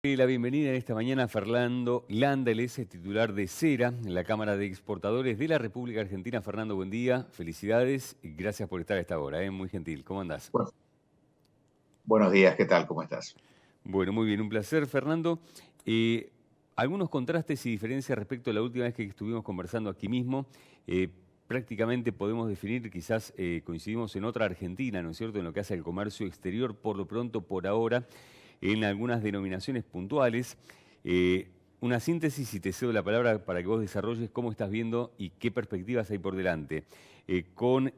La bienvenida en esta mañana a Fernando Landa, él es el titular de CERA, en la Cámara de Exportadores de la República Argentina. Fernando, buen día, felicidades y gracias por estar a esta hora, muy gentil. ¿Cómo andás? Bueno, buenos días, ¿qué tal? ¿Cómo estás? Bueno, muy bien, un placer, Fernando. Eh, Algunos contrastes y diferencias respecto a la última vez que estuvimos conversando aquí mismo. Eh, Prácticamente podemos definir, quizás coincidimos en otra Argentina, ¿no es cierto?, en lo que hace al comercio exterior, por lo pronto, por ahora, en algunas denominaciones puntuales. Eh, una síntesis y te cedo la palabra para que vos desarrolles cómo estás viendo y qué perspectivas hay por delante. Con,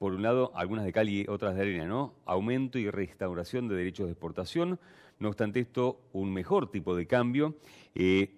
por un lado, algunas de cal y otras de arena, ¿no? Aumento y restauración de derechos de exportación. No obstante esto, un mejor tipo de cambio.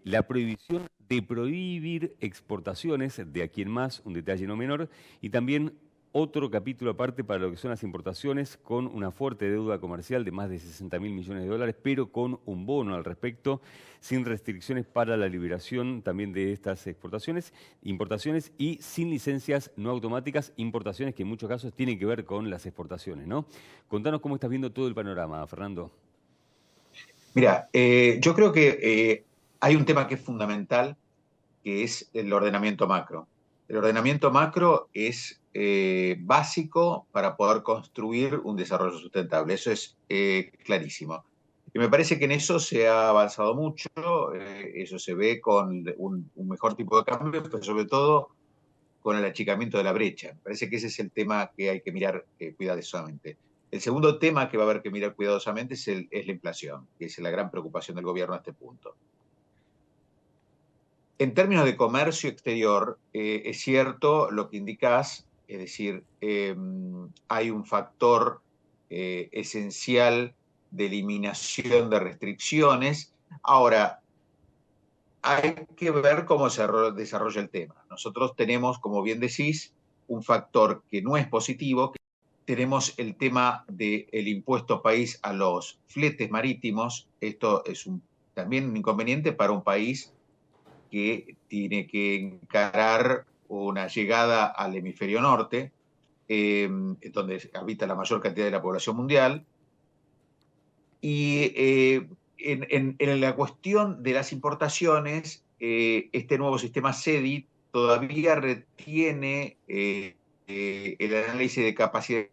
La prohibición de prohibir exportaciones, de aquí en más, un detalle no menor, y también otro capítulo aparte para lo que son las importaciones, con una fuerte deuda comercial de más de 60.000 millones de dólares, pero con un bono al respecto, sin restricciones para la liberación también de estas exportaciones, importaciones y sin licencias no automáticas, importaciones que en muchos casos tienen que ver con las exportaciones, ¿no? Contanos cómo estás viendo todo el panorama, Fernando. Mira, yo creo que hay un tema que es fundamental, que es el ordenamiento macro. El ordenamiento macro es básico para poder construir un desarrollo sustentable. Eso es clarísimo. Y me parece que en eso se ha avanzado mucho, eso se ve con un mejor tipo de cambio, pero sobre todo con el achicamiento de la brecha. Me parece que ese es el tema que hay que mirar cuidadosamente. El segundo tema que va a haber que mirar cuidadosamente es la inflación, que es la gran preocupación del gobierno a este punto. En términos de comercio exterior, es cierto lo que indicás, es decir, hay un factor esencial de eliminación de restricciones. Ahora, hay que ver cómo se desarrolla el tema. Nosotros tenemos, como bien decís, un factor que no es positivo. Tenemos el tema del impuesto país a los fletes marítimos. Esto es también un inconveniente para un país que tiene que encarar una llegada al hemisferio norte, donde habita la mayor cantidad de la población mundial. Y en la cuestión de las importaciones, este nuevo sistema CEDI todavía retiene el análisis de capacidad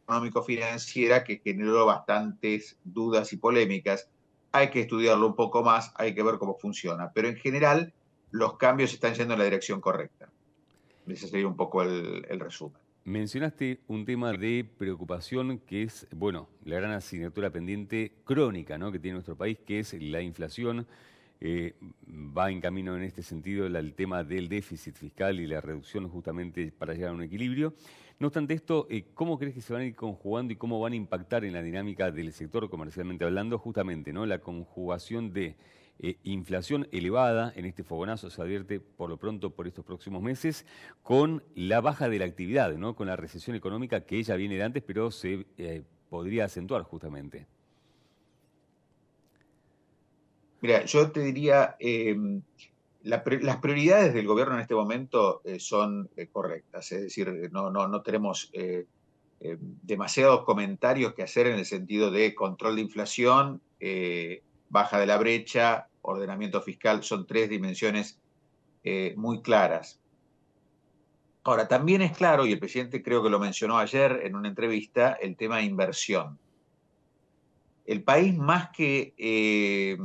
económico-financiera que generó bastantes dudas y polémicas. Hay que estudiarlo un poco más, hay que ver cómo funciona, pero en general los cambios están yendo en la dirección correcta. Ese sería un poco el resumen. Mencionaste un tema de preocupación que es, bueno, la gran asignatura pendiente crónica, ¿no?, que tiene nuestro país, que es la inflación. Va en camino en este sentido el tema del déficit fiscal y la reducción justamente para llegar a un equilibrio. No obstante esto, ¿cómo crees que se van a ir conjugando y cómo van a impactar en la dinámica del sector comercialmente hablando? Justamente, ¿no?, la conjugación de inflación elevada, en este fogonazo se advierte por lo pronto por estos próximos meses, con la baja de la actividad, ¿no?, con la recesión económica que ya viene de antes, pero se podría acentuar justamente. Mira, yo te diría, las prioridades del gobierno en este momento son correctas, es decir, no tenemos demasiados comentarios que hacer en el sentido de control de inflación, baja de la brecha, ordenamiento fiscal, son tres dimensiones muy claras. Ahora, también es claro, y el presidente creo que lo mencionó ayer en una entrevista, el tema de inversión. El país más que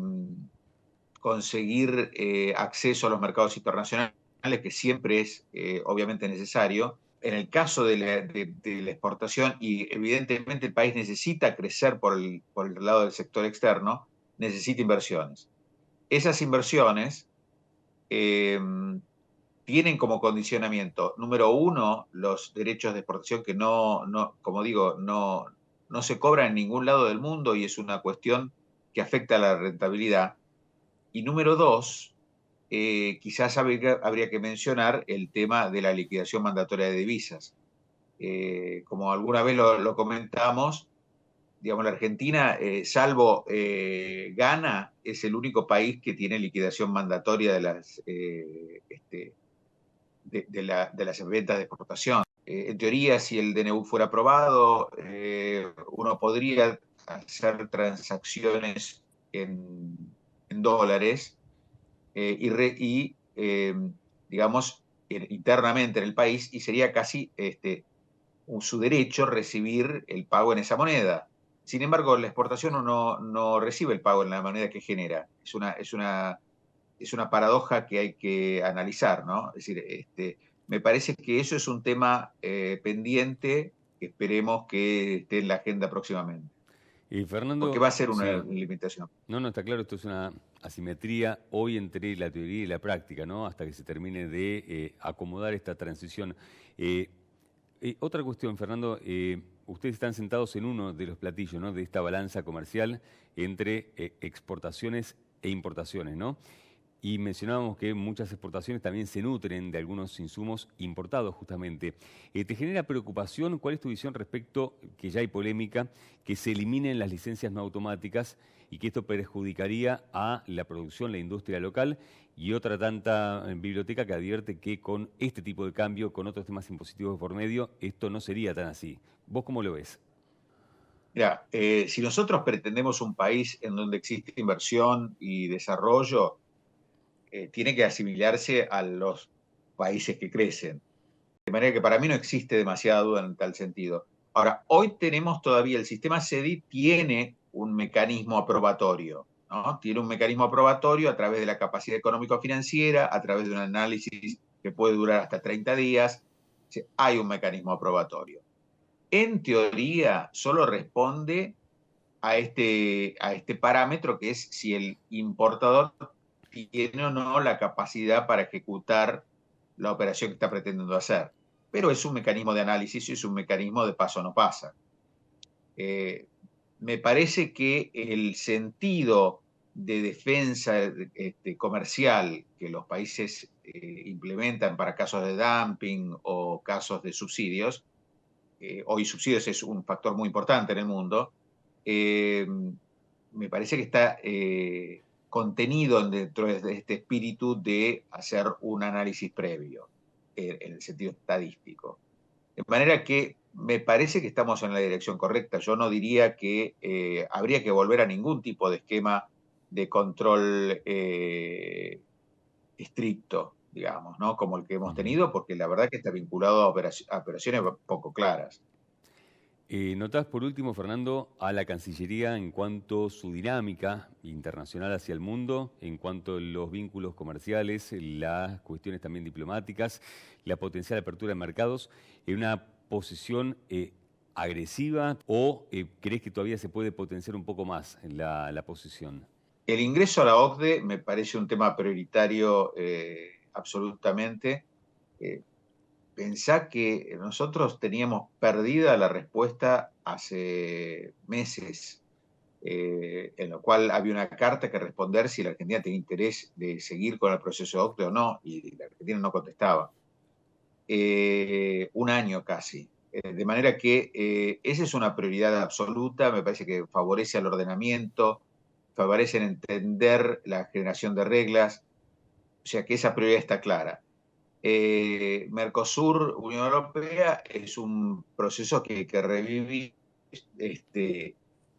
conseguir acceso a los mercados internacionales, que siempre es obviamente necesario. En el caso de la exportación, y evidentemente el país necesita crecer por el lado del sector externo, necesita inversiones. Esas inversiones eh, tienen como condicionamiento, número uno, los derechos de exportación que como digo, no se cobran en ningún lado del mundo y es una cuestión que afecta a la rentabilidad. Y número dos, quizás habría que mencionar el tema de la liquidación mandatoria de divisas. Como alguna vez lo comentamos, digamos, la Argentina, salvo Ghana, es el único país que tiene liquidación mandatoria de las ventas de exportación. En teoría, si el DNU fuera aprobado, uno podría hacer transacciones en dólares digamos, internamente en el país, y sería casi su derecho recibir el pago en esa moneda. Sin embargo, la exportación no recibe el pago en la moneda que genera. Es una paradoja que hay que analizar, ¿no? Es decir, me parece que eso es un tema pendiente que esperemos que esté en la agenda próximamente. Y Fernando, porque va a ser una sí, limitación. No, está claro, esto es una asimetría hoy entre la teoría y la práctica, ¿no? Hasta que se termine de acomodar esta transición. Otra cuestión, Fernando, ustedes están sentados en uno de los platillos, ¿no?, de esta balanza comercial entre exportaciones e importaciones, ¿no? Y mencionábamos que muchas exportaciones también se nutren de algunos insumos importados justamente. ¿Te genera preocupación? ¿Cuál es tu visión respecto, que ya hay polémica, que se eliminen las licencias no automáticas y que esto perjudicaría a la producción, la industria local? Y otra tanta biblioteca que advierte que con este tipo de cambio, con otros temas impositivos por medio, esto no sería tan así. ¿Vos cómo lo ves? Mira, si nosotros pretendemos un país en donde existe inversión y desarrollo, tiene que asimilarse a los países que crecen. De manera que para mí no existe demasiada duda en tal sentido. Ahora, hoy tenemos todavía, el sistema CEDI tiene un mecanismo aprobatorio, ¿no? Tiene un mecanismo aprobatorio a través de la capacidad económico-financiera, a través de un análisis que puede durar hasta 30 días. Hay un mecanismo aprobatorio. En teoría, solo responde a este parámetro, que es si el importador tiene o no la capacidad para ejecutar la operación que está pretendiendo hacer. Pero es un mecanismo de análisis y es un mecanismo de paso no pasa. Me parece que el sentido de defensa comercial que los países implementan para casos de dumping o casos de subsidios, hoy subsidios es un factor muy importante en el mundo, me parece que está contenido dentro de este espíritu de hacer un análisis previo, en el sentido estadístico. De manera que me parece que estamos en la dirección correcta. Yo no diría que habría que volver a ningún tipo de esquema de control estricto, digamos, ¿no?, como el que hemos tenido, porque la verdad que está vinculado a operaciones poco claras. ¿Notás, por último, Fernando, a la Cancillería en cuanto a su dinámica internacional hacia el mundo, en cuanto a los vínculos comerciales, las cuestiones también diplomáticas, la potencial apertura de mercados, en una posición agresiva, o crees que todavía se puede potenciar un poco más la posición? El ingreso a la OCDE me parece un tema prioritario absolutamente. Pensá que nosotros teníamos perdida la respuesta hace meses, en lo cual había una carta que responder si la Argentina tenía interés de seguir con el proceso de OCDE o no, y la Argentina no contestaba. Un año casi. De manera que esa es una prioridad absoluta, me parece que favorece al ordenamiento, favorece en entender la generación de reglas, o sea que esa prioridad está clara. Mercosur, Unión Europea, es un proceso que revive,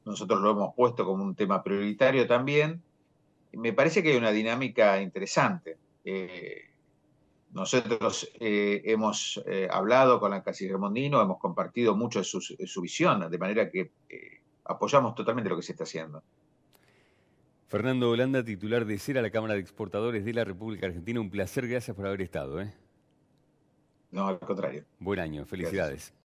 nosotros lo hemos puesto como un tema prioritario también. Me parece que hay una dinámica interesante. Nosotros hemos hablado con la canciller Mondino, hemos compartido mucho de su visión, de manera que apoyamos totalmente lo que se está haciendo. Fernando Holanda, titular de CERA, la Cámara de Exportadores de la República Argentina. Un placer, gracias por haber estado. No, al contrario. Buen año, felicidades. Gracias.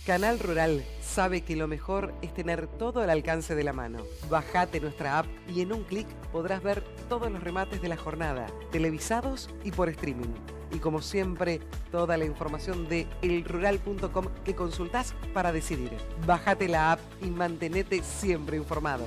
Canal Rural sabe que lo mejor es tener todo al alcance de la mano. Bajate nuestra app y en un clic podrás ver todos los remates de la jornada, televisados y por streaming. Y como siempre, toda la información de elrural.com que consultás para decidir. Bájate la app y mantenete siempre informado.